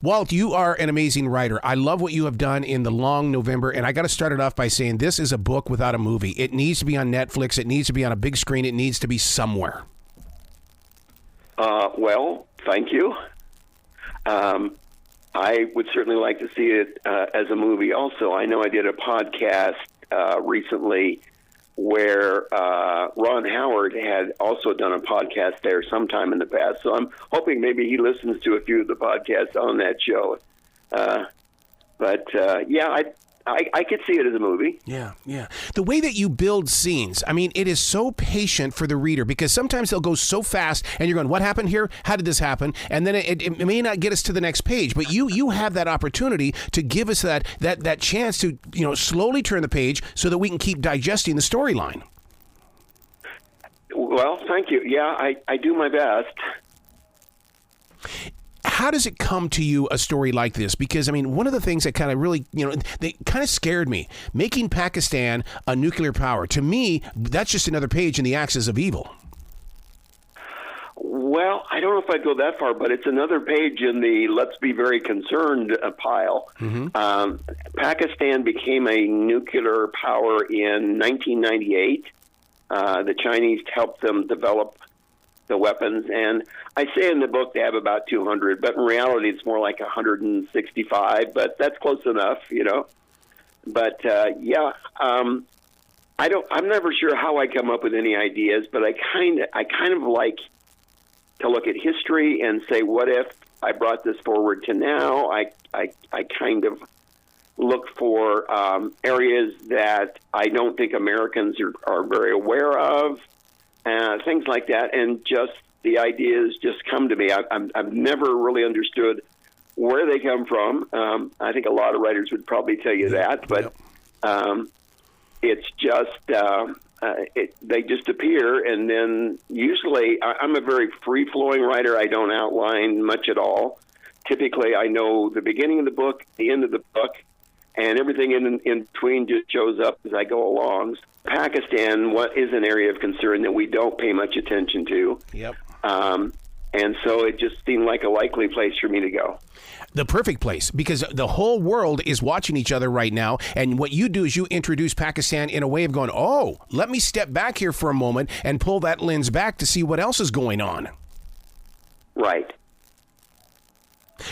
Walt, you are an amazing writer. I love what you have done in The Long November, and I got to start it off by saying this is a book without a movie. It needs to be on Netflix. It needs to be on a big screen. It needs to be somewhere. Well, thank you. I would certainly like to see it as a movie also. I know I did a podcast recently where Ron Howard had also done a podcast there sometime in the past. So I'm hoping maybe he listens to a few of the podcasts on that show. I could see it as a movie. Yeah. The way that you build scenes, I mean, it is so patient for the reader because sometimes they'll go so fast and you're going, what happened here? How did this happen? And then it may not get us to the next page, but you have that opportunity to give us that chance to, slowly turn the page so that we can keep digesting the storyline. Well, thank you. Yeah, I do my best. How does it come to you, a story like this? Because, I mean, one of the things that kind of really, they kind of scared me, making Pakistan a nuclear power. To me, that's just another page in the axis of evil. Well, I don't know if I'd go that far, but it's another page in the let's be very concerned pile. Mm-hmm. Pakistan became a nuclear power in 1998. The Chinese helped them develop the weapons, and I say in the book they have about 200, but in reality it's more like 165, but that's close enough, But I'm never sure how I come up with any ideas, but I kind of like to look at history and say, what if I brought this forward to now? I kind of look for areas that I don't think Americans are very aware of. Things like that, and just the ideas just come to me. I've never really understood where they come from. I think a lot of writers would probably tell you that, but it's just they just appear, and then usually I'm a very free-flowing writer. I don't outline much at all. Typically, I know the beginning of the book, the end of the book, and everything in between just shows up as I go along. Pakistan, what is an area of concern that we don't pay much attention to. Yep. And so it just seemed like a likely place for me to go. The perfect place, because the whole world is watching each other right now. And what you do is you introduce Pakistan in a way of going, oh, let me step back here for a moment and pull that lens back to see what else is going on. Right.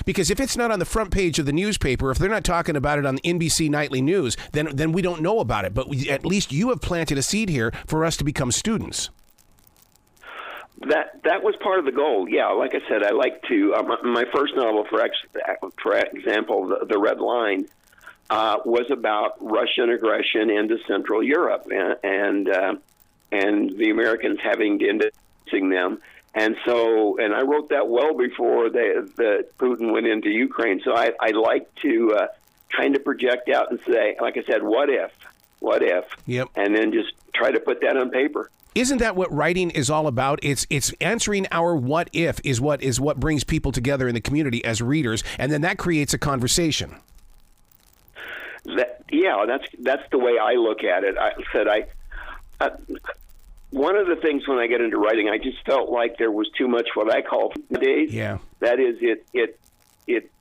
Because if it's not on the front page of the newspaper, if they're not talking about it on the NBC Nightly News, then we don't know about it. But at least you have planted a seed here for us to become students. That was part of the goal. Yeah, like I said, I like to. My first novel, for example, The Red Line, was about Russian aggression into Central Europe and the Americans having to end up facing them. And I wrote that well before the Putin went into Ukraine. So I like to kind of project out and say, like I said, what if? Yep. And then just try to put that on paper. Isn't that what writing is all about? It's answering our what if is what brings people together in the community as readers, and then that creates a conversation. That's the way I look at it. One of the things when I get into writing, I just felt like there was too much what I call days. Yeah. That is, it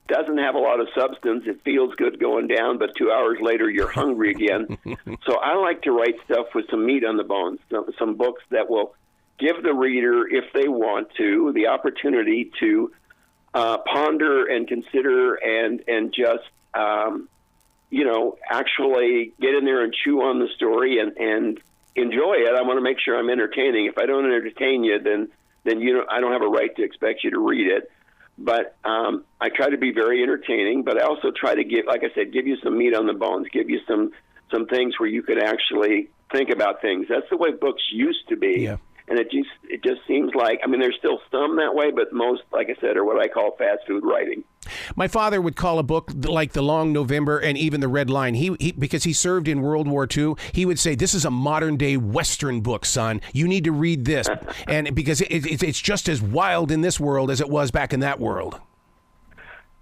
doesn't have a lot of substance. It feels good going down, but 2 hours later you're hungry again. So I like to write stuff with some meat on the bones, some books that will give the reader, if they want to, the opportunity to ponder and consider and just actually get in there and chew on the story and enjoy it. I want to make sure I'm entertaining. If I don't entertain you, then I don't have a right to expect you to read it. But I try to be very entertaining, but I also try to give you some meat on the bones, give you some things where you could actually think about things. That's the way books used to be. Yeah. And it just seems like, there's still some that way, but most, like I said, are what I call fast food writing. My father would call a book like The Long November and even The Red Line. He because he served in World War II, he would say, this is a modern day Western book, son. You need to read this. And because it's just as wild in this world as it was back in that world.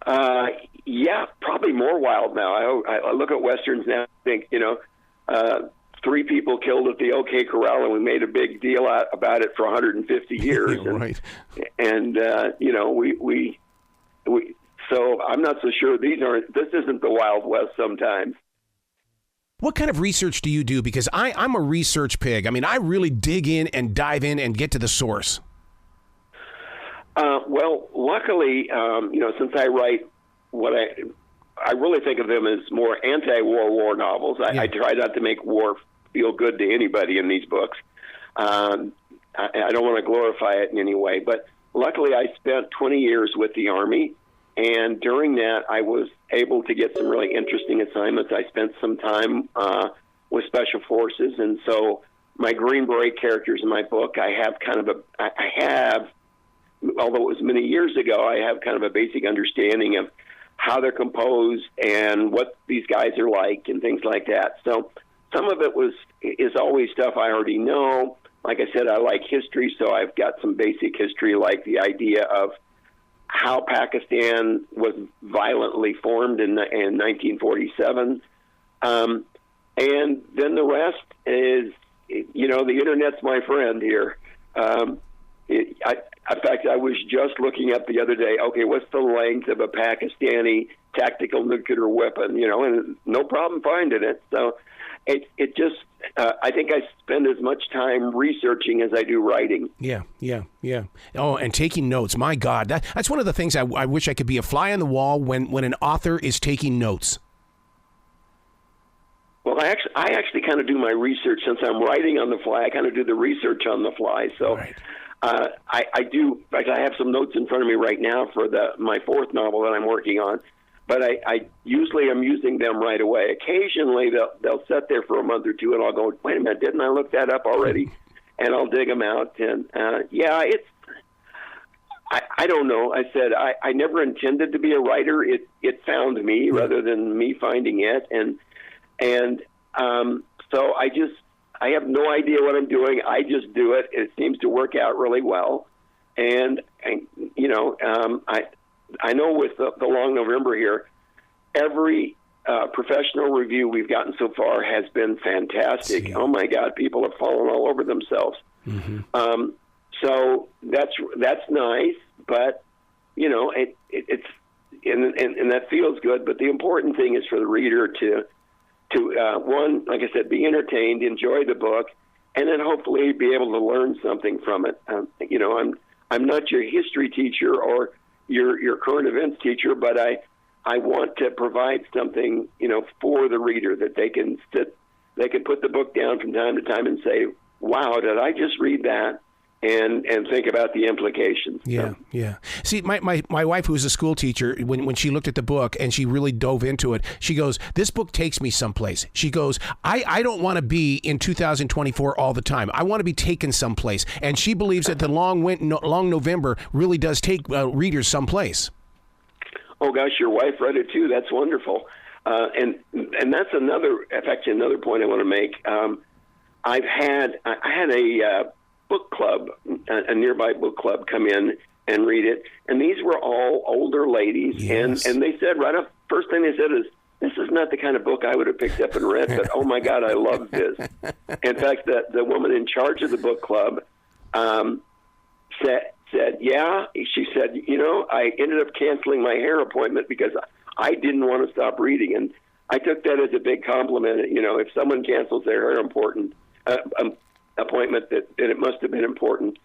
Yeah, probably more wild now. I look at Westerns now and think, 3 people killed at the OK Corral, and we made a big deal about it for 150 years. Right. And we So I'm not so sure this isn't the Wild West sometimes. What kind of research do you do? Because I'm a research pig. I mean, I really dig in and dive in and get to the source. Well, luckily, since I write what I really think of them as more anti-war novels. I try not to make war feel good to anybody in these books. I don't want to glorify it in any way, but luckily I spent 20 years with the Army, and during that I was able to get some really interesting assignments. I spent some time with Special Forces, and so my Green Beret characters in my book, I have, although it was many years ago, I have kind of a basic understanding of how they're composed and what these guys are like and things like that. So some of it is always stuff I already know. Like I said, I like history, so I've got some basic history, like the idea of how Pakistan was violently formed in 1947. And then the rest is, the internet's my friend here. In fact, I was just looking up the other day, okay, what's the length of a Pakistani tactical nuclear weapon, and no problem finding it. So it just, I think I spend as much time researching as I do writing. Yeah. Oh, and taking notes. My God, that's one of the things I wish I could be a fly on the wall when an author is taking notes. Well, I actually kind of do my research since I'm writing on the fly. I kind of do the research on the fly. So right. I do. In fact, I have some notes in front of me right now for my fourth novel that I'm working on. But I usually am using them right away. Occasionally, they'll sit there for a month or two, and I'll go, wait a minute, didn't I look that up already? And I'll dig them out. And it's. I don't know. I said I never intended to be a writer. It found me rather than me finding it. And so I have no idea what I'm doing. I just do it. It seems to work out really well. And I know with the Long November here, every professional review we've gotten so far has been fantastic. Oh my God, people have fallen all over themselves. Mm-hmm. So that's nice, but it's and that feels good. But the important thing is for the reader to one, like I said, be entertained, enjoy the book, and then hopefully be able to learn something from it. I'm not your history teacher or your current events teacher, but I want to provide something, for the reader that they can put the book down from time to time and say, wow, did I just read that? And think about the implications. Yeah. See, my wife, who's a school teacher, when she looked at the book and she really dove into it, she goes, this book takes me someplace. She goes, I don't want to be in 2024 all the time. I want to be taken someplace. And she believes that the Long November really does take readers someplace. Oh, gosh, your wife read it too. That's wonderful. And that's another point I want to make. I had a book club, a nearby book club, come in and read it, and these were all older ladies, yes. and they said right off, first thing they said is, this is not the kind of book I would have picked up and read, but oh my God, I love this. In fact, the woman in charge of the book club said, yeah, she said, I ended up canceling my hair appointment because I didn't want to stop reading, and I took that as a big compliment. If someone cancels their hair appointment, that it must have been important.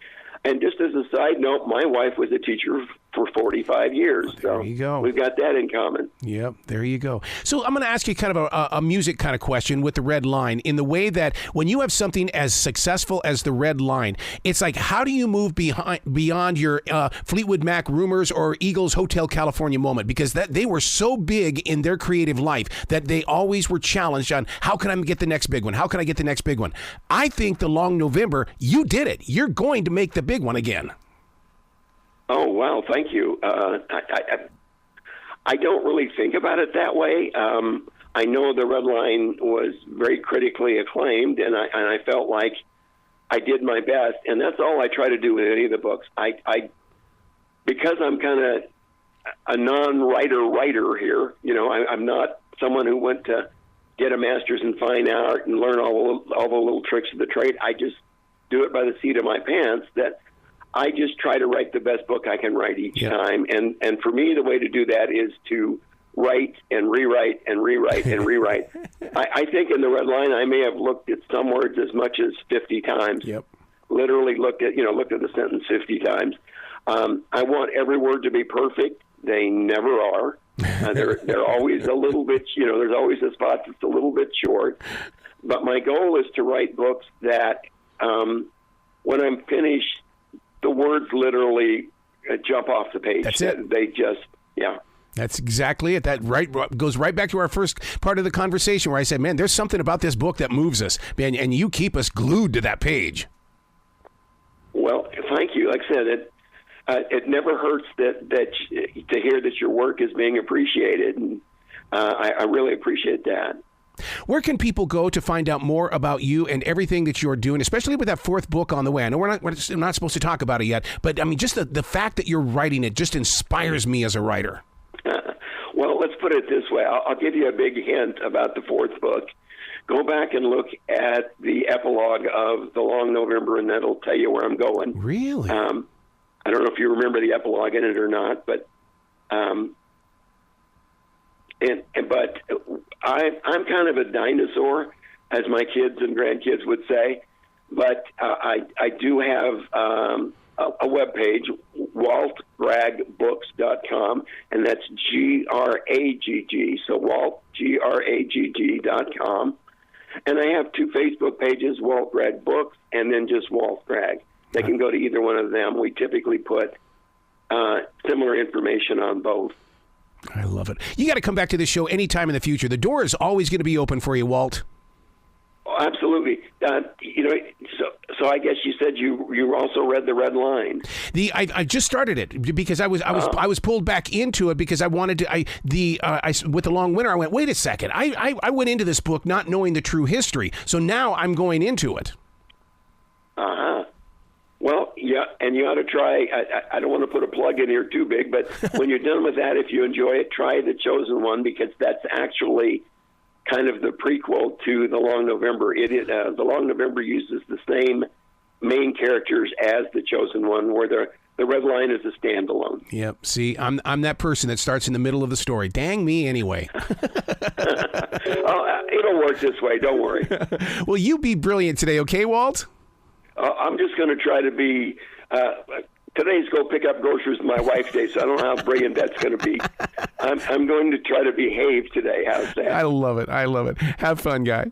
And just as a side note, my wife was a teacher for 45 years. There you go. We've got that in common. Yep, there you go. So I'm going to ask you kind of a music kind of question with the Red Line, in the way that when you have something as successful as the Red Line, it's like, how do you move beyond your Fleetwood Mac Rumors or Eagles Hotel California moment? Because they were so big in their creative life that they always were challenged on, how can I get the next big one? How can I get the next big one? I think the Long November, you did it. You're going to make the big one again. Oh, wow, thank you. I don't really think about it that way. I know the Red Line was very critically acclaimed, and I felt like I did my best, and that's all I try to do with any of the books. Because I'm kind of a non-writer here, I'm not someone who went to get a master's in fine art and learn all the little tricks of the trade. I just do it by the seat of my pants, that I just try to write the best book I can write each time. And for me, the way to do that is to write and rewrite and rewrite and rewrite. I think in the red line, I may have looked at some words as much as 50 times. Yep. Literally looked at the sentence 50 times. I want every word to be perfect. They never are. They're always a little bit, there's always a spot that's a little bit short. But my goal is to write books that, when I'm finished, the words literally jump off the page. That's it. They just, That's exactly it. That goes right back to our first part of the conversation where I said, man, there's something about this book that moves us, man, and you keep us glued to that page. Well, thank you. Like I said, it never hurts to hear that your work is being appreciated, and I really appreciate that. Where can people go to find out more about you and everything that you're doing, especially with that fourth book on the way? I know we're not supposed to talk about it yet, but I mean, just the fact that you're writing it just inspires me as a writer. Well, let's put it this way. I'll give you a big hint about the fourth book. Go back and look at the epilogue of The Long November, and that'll tell you where I'm going. Really? I don't know if you remember the epilogue in it or not, but but I'm kind of a dinosaur, as my kids and grandkids would say. But I do have a web page, waltgraggbooks.com, and that's Gragg. So Walt, Gragg.com. And I have two Facebook pages, Walt Gragg Books, and then just Walt Gragg. They can go to either one of them. We typically put similar information on both. I love it. You got to come back to this show anytime in the future. The door is always going to be open for you, Walt. Oh, absolutely. So I guess you said you also read The Red Line. I just started it because I was pulled back into it because I wanted to. With The Long Winter, I went, wait a second. I went into this book not knowing the true history, so now I'm going into it. Well, yeah, and you ought to try. I don't want to put a plug in here too big, but when you're done with that, if you enjoy it, try The Chosen One, because that's actually kind of the prequel to The Long November. The Long November uses the same main characters as The Chosen One, where the Red Line is a standalone. Yep. See, I'm that person that starts in the middle of the story. Dang me, anyway. It'll work this way. Don't worry. Well, you be brilliant today, okay, Walt? I'm just going to try to be. Today's go pick up groceries with my wife's day, so I don't know how brilliant that's going to be. I'm going to try to behave today. How's that? I love it. Have fun, guy.